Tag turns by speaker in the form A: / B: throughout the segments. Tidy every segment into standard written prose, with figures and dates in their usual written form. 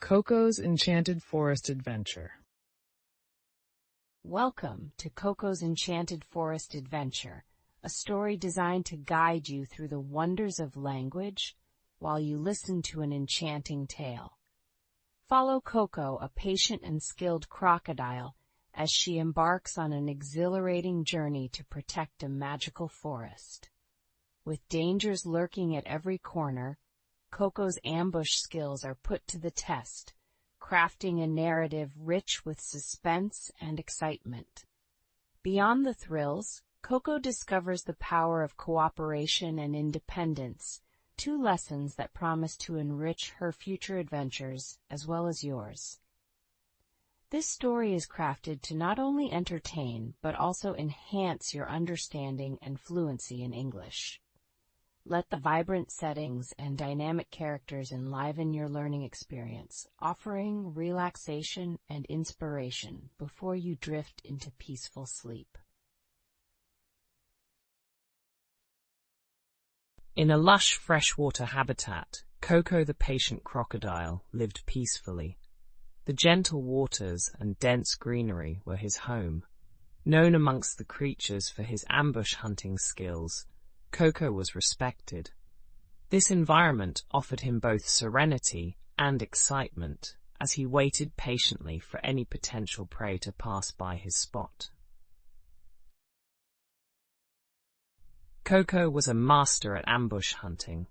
A: Coco's Enchanted Forest Adventure.
B: Welcome to Coco's Enchanted Forest Adventure, a story designed to guide you through the wonders of language while you listen to an enchanting tale. Follow Coco, a patient and skilled crocodile, as she embarks on an exhilarating journey to protect a magical forest. With dangers lurking at every corner, Coco's ambush skills are put to the test, crafting a narrative rich with suspense and excitement. Beyond the thrills, Coco discovers the power of cooperation and independence, two lessons that promise to enrich her future adventures as well as yours. This story is crafted to not only entertain but also enhance your understanding and fluency in English. Let the vibrant settings and dynamic characters enliven your learning experience, offering relaxation and inspiration before you drift into peaceful sleep.
C: In a lush freshwater habitat, Coco the patient crocodile lived peacefully. The gentle waters and dense greenery were his home. Known amongst the creatures for his ambush hunting skills, Coco was respected. This environment offered him both serenity and excitement as he waited patiently for any potential prey to pass by his spot. Coco was a master at ambush hunting.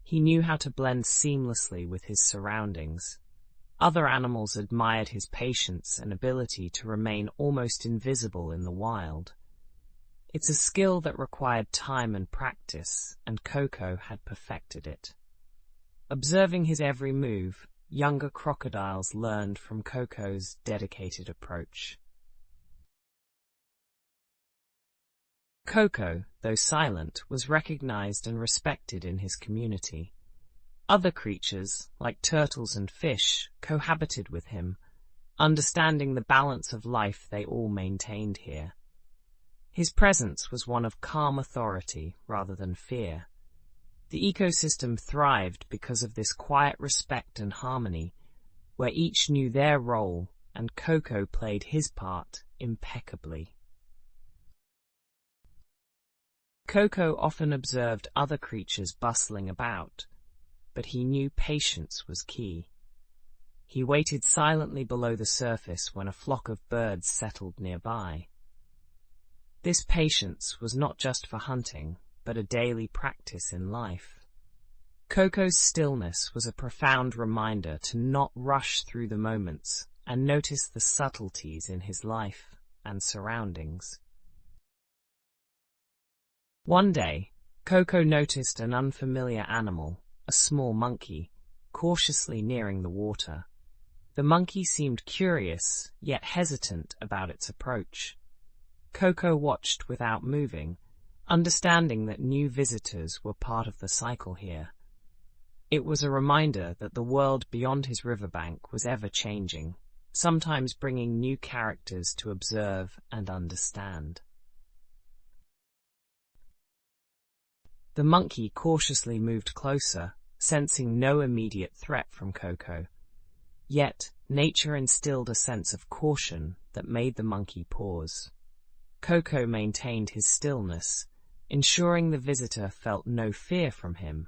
C: He knew how to blend seamlessly with his surroundings. Other animals admired his patience and ability to remain almost invisible in the wild. It's a skill that required time and practice, and Coco had perfected it. Observing his every move, younger crocodiles learned from Coco's dedicated approach. Coco, though silent, was recognized and respected in his community. Other creatures, like turtles and fish, cohabited with him, understanding the balance of life they all maintained here. His presence was one of calm authority rather than fear. The ecosystem thrived because of this quiet respect and harmony, where each knew their role and Coco played his part impeccably. Coco often observed other creatures bustling about, but he knew patience was key. He waited silently below the surface when a flock of birds settled nearby. This patience was not just for hunting, but a daily practice in life. Coco's stillness was a profound reminder to not rush through the moments and notice the subtleties in his life and surroundings. One day, Coco noticed an unfamiliar animal, a small monkey, cautiously nearing the water. The monkey seemed curious, yet hesitant about its approach. Coco watched without moving, understanding that new visitors were part of the cycle here. It was a reminder that the world beyond his riverbank was ever-changing, sometimes bringing new characters to observe and understand. The monkey cautiously moved closer, sensing no immediate threat from Coco. Yet, nature instilled a sense of caution that made the monkey pause. Coco maintained his stillness, ensuring the visitor felt no fear from him.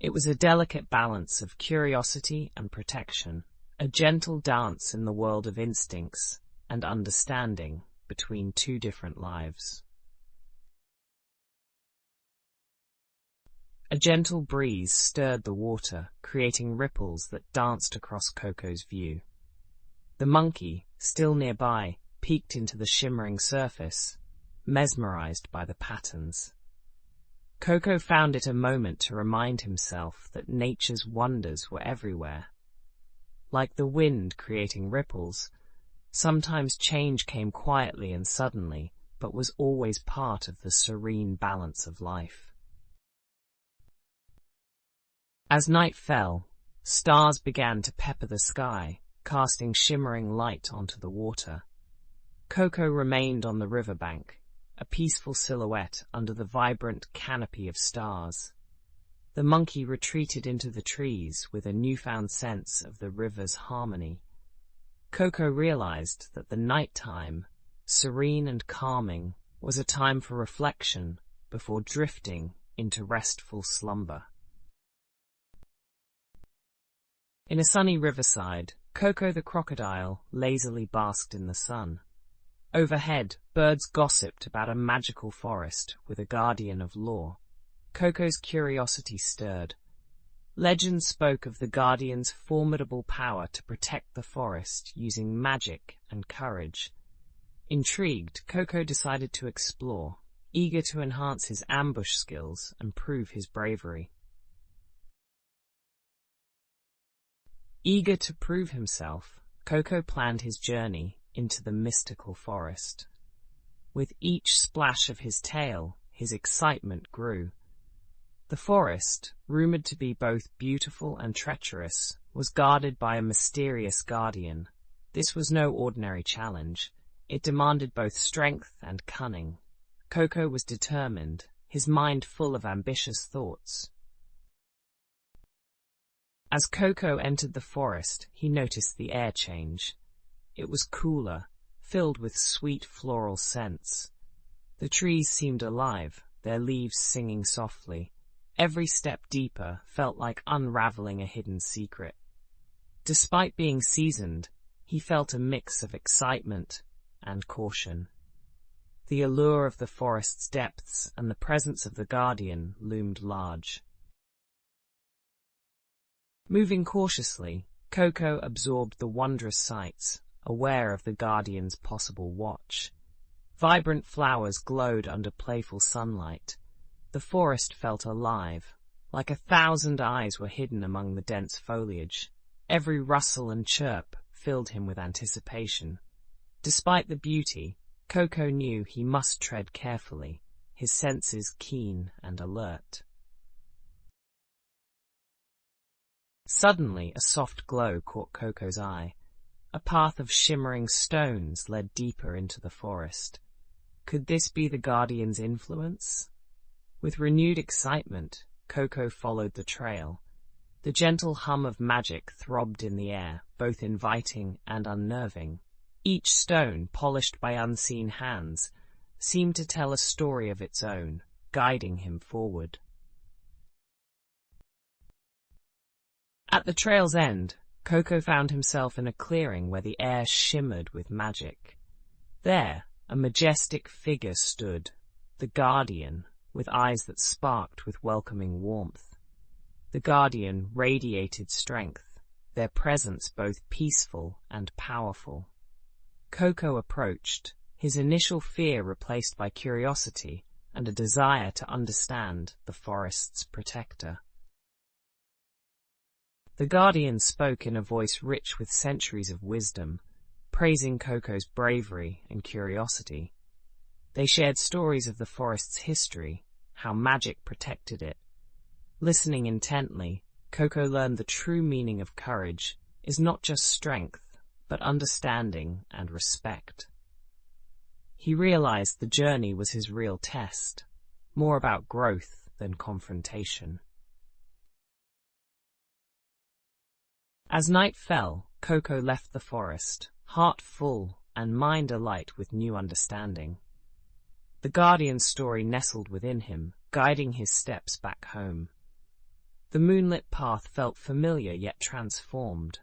C: It was a delicate balance of curiosity and protection, a gentle dance in the world of instincts and understanding between two different lives. A gentle breeze stirred the water, creating ripples that danced across Coco's view. The monkey, still nearby, peeked into the shimmering surface, mesmerized by the patterns. Coco found it a moment to remind himself that nature's wonders were everywhere. Like the wind creating ripples, sometimes change came quietly and suddenly, but was always part of the serene balance of life. As night fell, stars began to pepper the sky, casting shimmering light onto the water. Coco remained on the riverbank, a peaceful silhouette under the vibrant canopy of stars. The monkey retreated into the trees with a newfound sense of the river's harmony. Coco realized that the nighttime, serene and calming, was a time for reflection before drifting into restful slumber. In a sunny riverside, Coco the crocodile lazily basked in the sun. Overhead, birds gossiped about a magical forest with a guardian of law. Coco's curiosity stirred. Legend spoke of the guardian's formidable power to protect the forest using magic and courage. Intrigued, Coco decided to explore, eager to enhance his ambush skills and prove his bravery. Eager to prove himself, Coco planned his journey into the mystical forest. With each splash of his tail, his excitement grew. The forest, rumored to be both beautiful and treacherous, was guarded by a mysterious guardian. This was no ordinary challenge. It demanded both strength and cunning. Coco was determined, his mind full of ambitious thoughts. As Coco entered the forest, he noticed the air change. It was cooler, filled with sweet floral scents. The trees seemed alive, their leaves singing softly. Every step deeper felt like unraveling a hidden secret. Despite being seasoned, he felt a mix of excitement and caution. The allure of the forest's depths and the presence of the guardian loomed large. Moving cautiously, Coco absorbed the wondrous sights, aware of the guardian's possible watch. Vibrant flowers glowed under playful sunlight. The forest felt alive, like 1,000 eyes were hidden among the dense foliage. Every rustle and chirp filled him with anticipation. Despite the beauty, Coco knew he must tread carefully, his senses keen and alert. Suddenly, a soft glow caught Coco's eye. A path of shimmering stones led deeper into the forest. Could this be the guardian's influence? With renewed excitement, Coco followed the trail. The gentle hum of magic throbbed in the air, both inviting and unnerving. Each stone, polished by unseen hands, seemed to tell a story of its own, guiding him forward. At the trail's end, Coco found himself in a clearing where the air shimmered with magic. There, a majestic figure stood, the guardian, with eyes that sparked with welcoming warmth. The guardian radiated strength, their presence both peaceful and powerful. Coco approached, his initial fear replaced by curiosity and a desire to understand the forest's protector. The guardian spoke in a voice rich with centuries of wisdom, praising Coco's bravery and curiosity. They shared stories of the forest's history, how magic protected it. Listening intently, Coco learned the true meaning of courage is not just strength, but understanding and respect. He realized the journey was his real test, more about growth than confrontation. As night fell, Coco left the forest, heart full and mind alight with new understanding. The guardian's story nestled within him, guiding his steps back home. The moonlit path felt familiar yet transformed,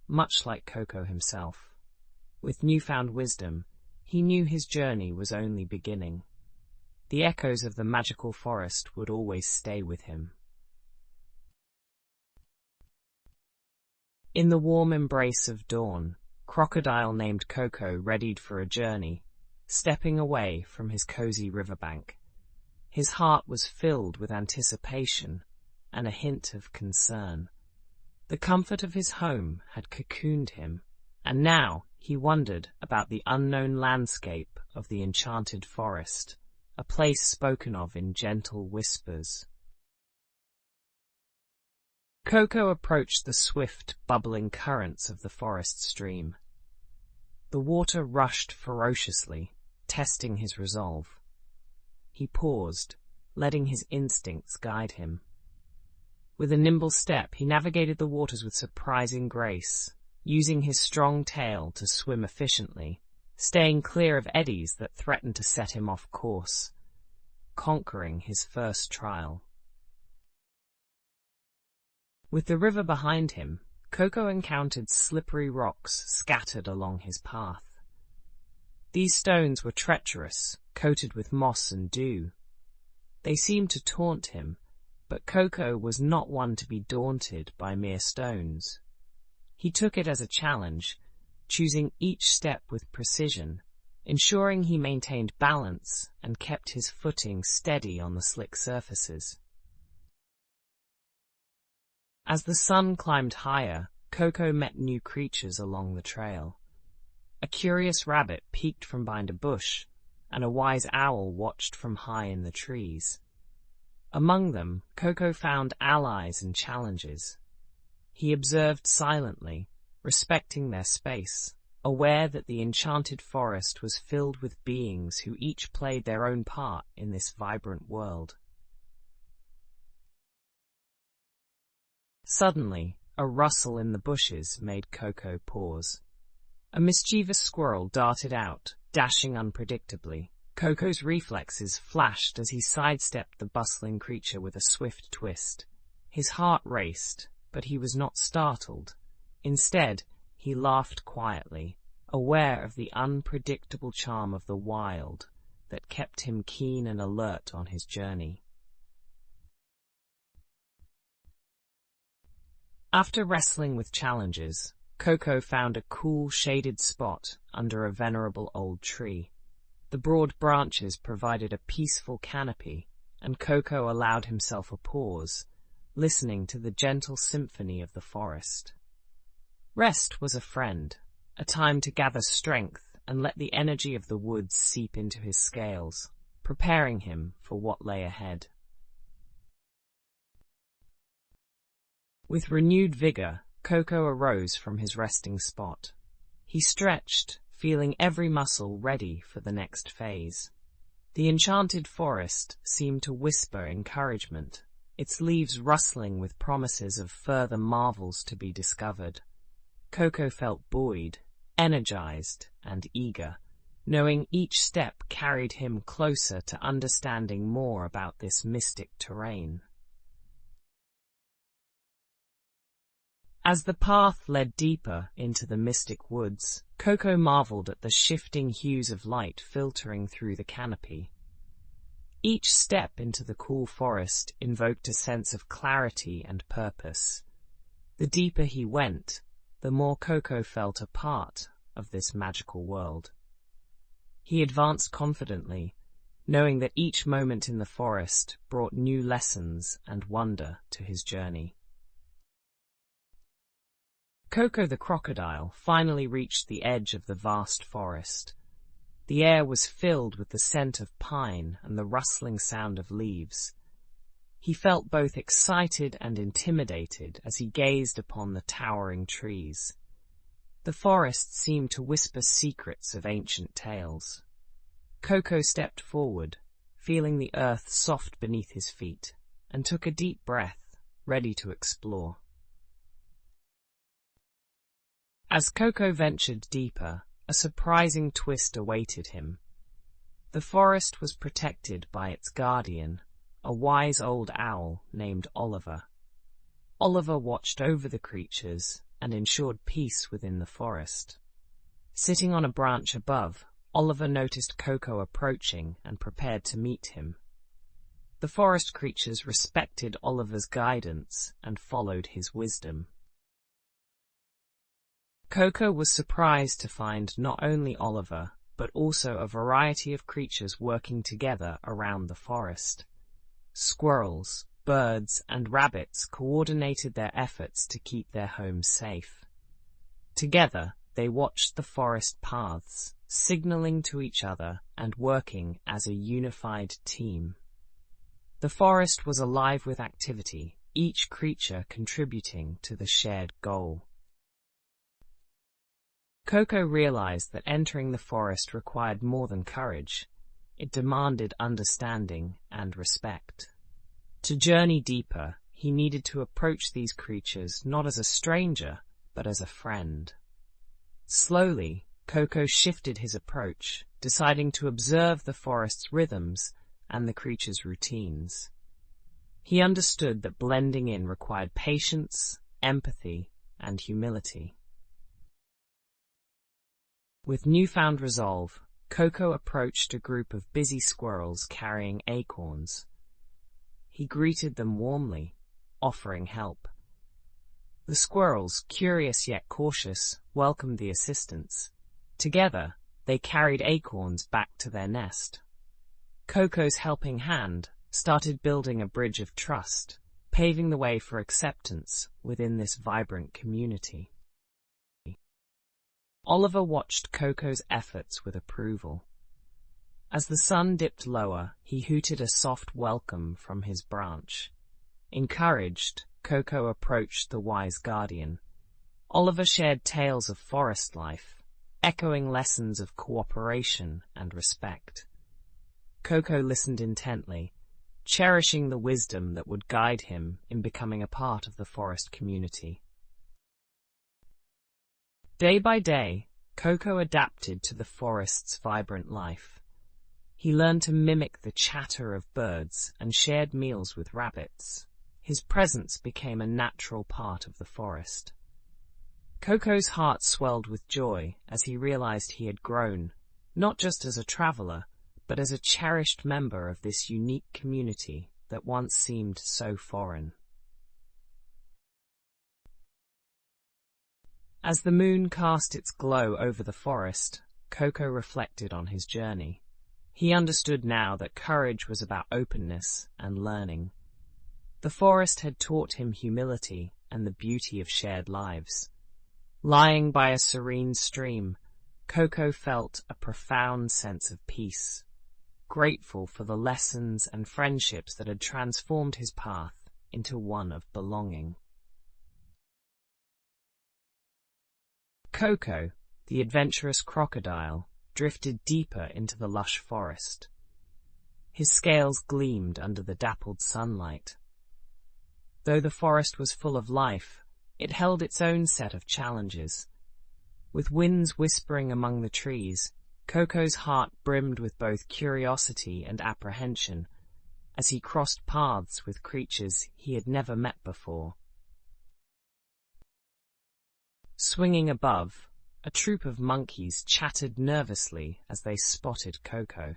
C: much like Coco himself. With newfound wisdom, he knew his journey was only beginning. The echoes of the magical forest would always stay with him. In the warm embrace of dawn, Crocodile named Coco readied for a journey, stepping away from his cozy riverbank. His heart was filled with anticipation and a hint of concern. The comfort of his home had cocooned him, and now he wondered about the unknown landscape of the enchanted forest, a place spoken of in gentle whispers. Coco approached the swift, bubbling currents of the forest stream. The water rushed ferociously, testing his resolve. He paused, letting his instincts guide him. With a nimble step, he navigated the waters with surprising grace, using his strong tail to swim efficiently, staying clear of eddies that threatened to set him off course, conquering his first trial. With the river behind him, Coco encountered slippery rocks scattered along his path. These stones were treacherous, coated with moss and dew. They seemed to taunt him, but Coco was not one to be daunted by mere stones. He took it as a challenge, choosing each step with precision, ensuring he maintained balance and kept his footing steady on the slick surfaces. As the sun climbed higher, Coco met new creatures along the trail. A curious rabbit peeked from behind a bush, and a wise owl watched from high in the trees. Among them, Coco found allies and challenges. He observed silently, respecting their space, aware that the enchanted forest was filled with beings who each played their own part in this vibrant world. Suddenly, a rustle in the bushes made Coco pause. A mischievous squirrel darted out, dashing unpredictably. Coco's reflexes flashed as he sidestepped the bustling creature with a swift twist. His heart raced, but he was not startled. Instead, he laughed quietly, aware of the unpredictable charm of the wild that kept him keen and alert on his journey. After wrestling with challenges, Coco found a cool, shaded spot under a venerable old tree. The broad branches provided a peaceful canopy, and Coco allowed himself a pause, listening to the gentle symphony of the forest. Rest was a friend, a time to gather strength and let the energy of the woods seep into his scales, preparing him for what lay ahead. With renewed vigor, Coco arose from his resting spot. He stretched, feeling every muscle ready for the next phase. The enchanted forest seemed to whisper encouragement, its leaves rustling with promises of further marvels to be discovered. Coco felt buoyed, energized, and eager, knowing each step carried him closer to understanding more about this mystic terrain. As the path led deeper into the mystic woods, Coco marveled at the shifting hues of light filtering through the canopy. Each step into the cool forest invoked a sense of clarity and purpose. The deeper he went, the more Coco felt a part of this magical world. He advanced confidently, knowing that each moment in the forest brought new lessons and wonder to his journey. Coco the crocodile finally reached the edge of the vast forest. The air was filled with the scent of pine and the rustling sound of leaves. He felt both excited and intimidated as he gazed upon the towering trees. The forest seemed to whisper secrets of ancient tales. Coco stepped forward, feeling the earth soft beneath his feet, and took a deep breath, ready to explore. As Coco ventured deeper, a surprising twist awaited him. The forest was protected by its guardian, a wise old owl named Oliver. Oliver watched over the creatures and ensured peace within the forest. Sitting on a branch above, Oliver noticed Coco approaching and prepared to meet him. The forest creatures respected Oliver's guidance and followed his wisdom. Coco was surprised to find not only Oliver, but also a variety of creatures working together around the forest. Squirrels, birds, and rabbits coordinated their efforts to keep their homes safe. Together, they watched the forest paths, signaling to each other and working as a unified team. The forest was alive with activity, each creature contributing to the shared goal. Coco realized that entering the forest required more than courage. It demanded understanding and respect. To journey deeper, he needed to approach these creatures not as a stranger, but as a friend. Slowly, Coco shifted his approach, deciding to observe the forest's rhythms and the creatures' routines. He understood that blending in required patience, empathy, and humility. With newfound resolve, Coco approached a group of busy squirrels carrying acorns. He greeted them warmly, offering help. The squirrels, curious yet cautious, welcomed the assistance. Together, they carried acorns back to their nest. Coco's helping hand started building a bridge of trust, paving the way for acceptance within this vibrant community. Oliver watched Coco's efforts with approval. As the sun dipped lower, he hooted a soft welcome from his branch. Encouraged, Coco approached the wise guardian. Oliver shared tales of forest life, echoing lessons of cooperation and respect. Coco listened intently, cherishing the wisdom that would guide him in becoming a part of the forest community. Day by day, Coco adapted to the forest's vibrant life. He learned to mimic the chatter of birds and shared meals with rabbits. His presence became a natural part of the forest. Coco's heart swelled with joy as he realized he had grown, not just as a traveler, but as a cherished member of this unique community that once seemed so foreign. As the moon cast its glow over the forest, Coco reflected on his journey. He understood now that courage was about openness and learning. The forest had taught him humility and the beauty of shared lives. Lying by a serene stream, Coco felt a profound sense of peace, grateful for the lessons and friendships that had transformed his path into one of belonging. Coco, the adventurous crocodile, drifted deeper into the lush forest. His scales gleamed under the dappled sunlight. Though the forest was full of life, it held its own set of challenges. With winds whispering among the trees, Coco's heart brimmed with both curiosity and apprehension as he crossed paths with creatures he had never met before. Swinging above, a troop of monkeys chattered nervously as they spotted Coco.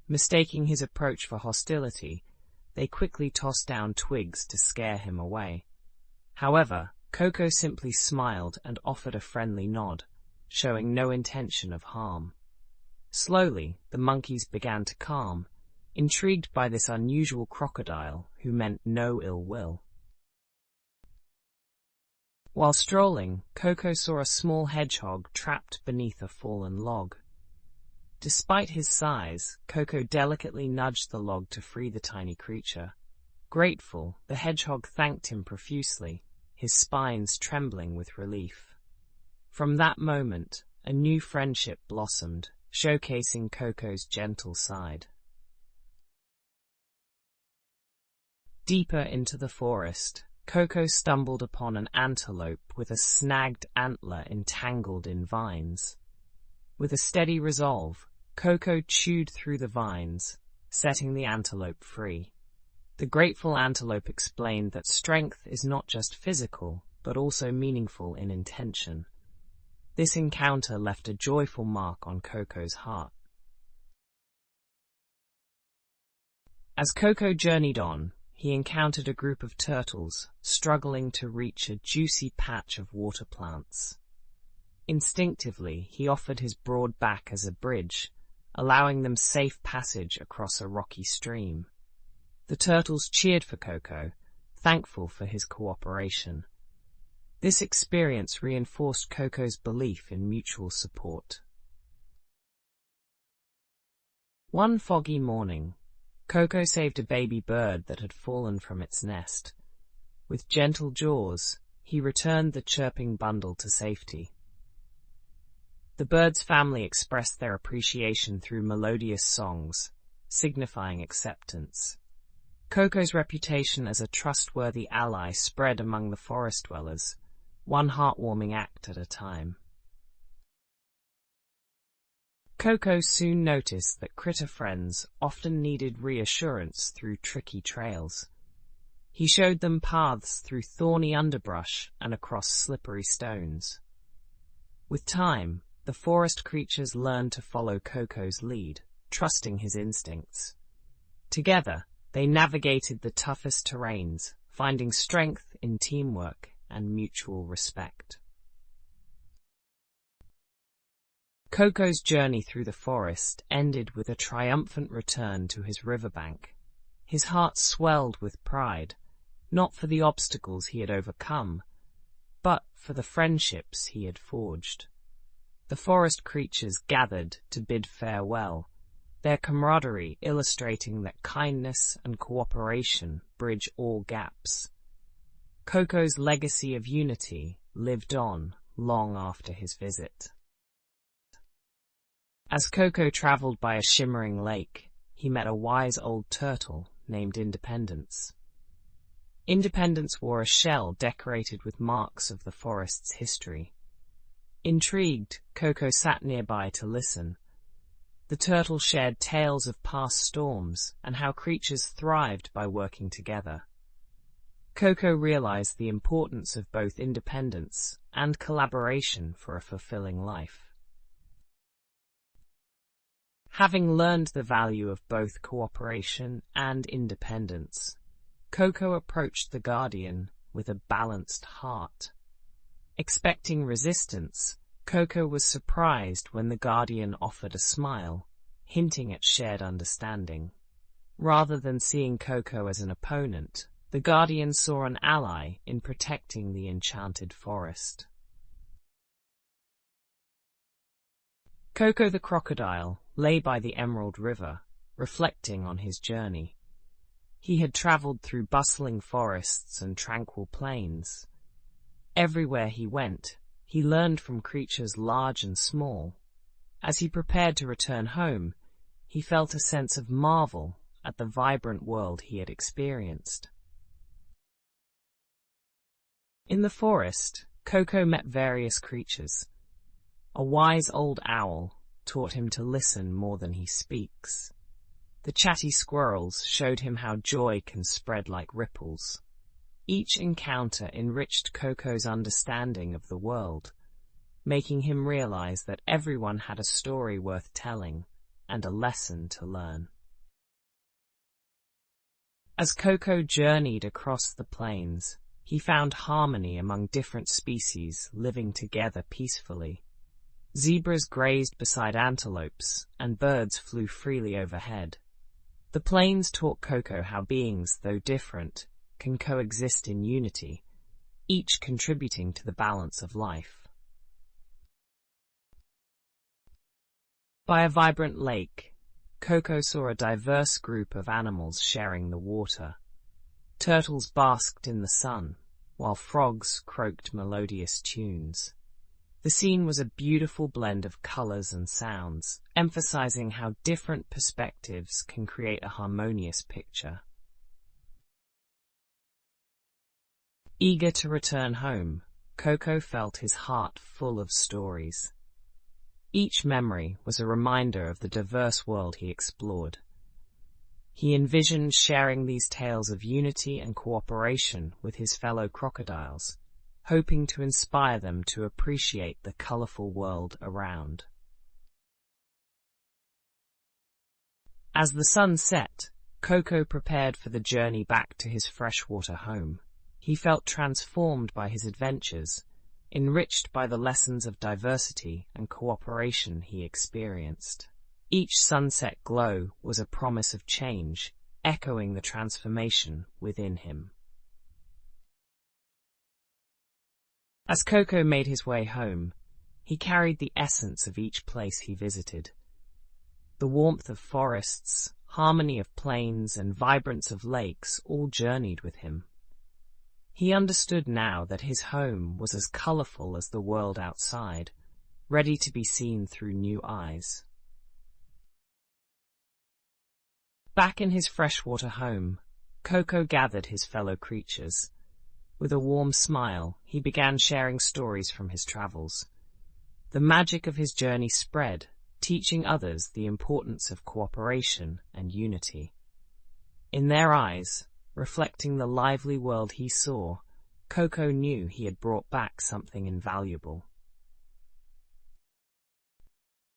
C: Mistaking his approach for hostility, they quickly tossed down twigs to scare him away. However, Coco simply smiled and offered a friendly nod, showing no intention of harm. Slowly, the monkeys began to calm, intrigued by this unusual crocodile who meant no ill will. While strolling, Coco saw a small hedgehog trapped beneath a fallen log. Despite his size, Coco delicately nudged the log to free the tiny creature. Grateful, the hedgehog thanked him profusely, his spines trembling with relief. From that moment, a new friendship blossomed, showcasing Coco's gentle side. Deeper into the forest, Coco stumbled upon an antelope with a snagged antler entangled in vines. With a steady resolve, Coco chewed through the vines, setting the antelope free. The grateful antelope explained that strength is not just physical, but also meaningful in intention. This encounter left a joyful mark on Coco's heart. As Coco journeyed on, he encountered a group of turtles struggling to reach a juicy patch of water plants. Instinctively, he offered his broad back as a bridge, allowing them safe passage across a rocky stream. The turtles cheered for Coco, thankful for his cooperation. This experience reinforced Coco's belief in mutual support. One foggy morning, Coco saved a baby bird that had fallen from its nest. With gentle jaws, he returned the chirping bundle to safety. The bird's family expressed their appreciation through melodious songs, signifying acceptance. Coco's reputation as a trustworthy ally spread among the forest dwellers, one heartwarming act at a time. Coco soon noticed that critter friends often needed reassurance through tricky trails. He showed them paths through thorny underbrush and across slippery stones. With time, the forest creatures learned to follow Coco's lead, trusting his instincts. Together, they navigated the toughest terrains, finding strength in teamwork and mutual respect. Coco's journey through the forest ended with a triumphant return to his riverbank. His heart swelled with pride, not for the obstacles he had overcome, but for the friendships he had forged. The forest creatures gathered to bid farewell, their camaraderie illustrating that kindness and cooperation bridge all gaps. Coco's legacy of unity lived on long after his visit. As Coco traveled by a shimmering lake, he met a wise old turtle named Independence. Independence wore a shell decorated with marks of the forest's history. Intrigued, Coco sat nearby to listen. The turtle shared tales of past storms and how creatures thrived by working together. Coco realized the importance of both independence and collaboration for a fulfilling life. Having learned the value of both cooperation and independence, Coco approached the guardian with a balanced heart. Expecting resistance, Coco was surprised when the guardian offered a smile, hinting at shared understanding. Rather than seeing Coco as an opponent, the guardian saw an ally in protecting the enchanted forest. Coco the crocodile lay by the Emerald River, reflecting on his journey. He had traveled through bustling forests and tranquil plains. Everywhere he went, he learned from creatures large and small. As he prepared to return home, he felt a sense of marvel at the vibrant world he had experienced. In the forest, Coco met various creatures. A wise old owl taught him to listen more than he speaks. The chatty squirrels showed him how joy can spread like ripples. Each encounter enriched Coco's understanding of the world, making him realize that everyone had a story worth telling and a lesson to learn. As Coco journeyed across the plains, he found harmony among different species living together peacefully. Zebras grazed beside antelopes, and birds flew freely overhead. The plains taught Coco how beings, though different, can coexist in unity, each contributing to the balance of life. By a vibrant lake, Coco saw a diverse group of animals sharing the water. Turtles basked in the sun, while frogs croaked melodious tunes. The scene was a beautiful blend of colors and sounds, emphasizing how different perspectives can create a harmonious picture. Eager to return home, Coco felt his heart full of stories. Each memory was a reminder of the diverse world he explored. He envisioned sharing these tales of unity and cooperation with his fellow crocodiles, hoping to inspire them to appreciate the colorful world around. As the sun set, Coco prepared for the journey back to his freshwater home. He felt transformed by his adventures, enriched by the lessons of diversity and cooperation he experienced. Each sunset glow was a promise of change, echoing the transformation within him. As Coco made his way home, he carried the essence of each place he visited. The warmth of forests, harmony of plains, and vibrance of lakes all journeyed with him. He understood now that his home was as colorful as the world outside, ready to be seen through new eyes. Back in his freshwater home, Coco gathered his fellow creatures. With a warm smile, he began sharing stories from his travels. The magic of his journey spread, teaching others the importance of cooperation and unity. In their eyes, reflecting the lively world he saw, Coco knew he had brought back something invaluable.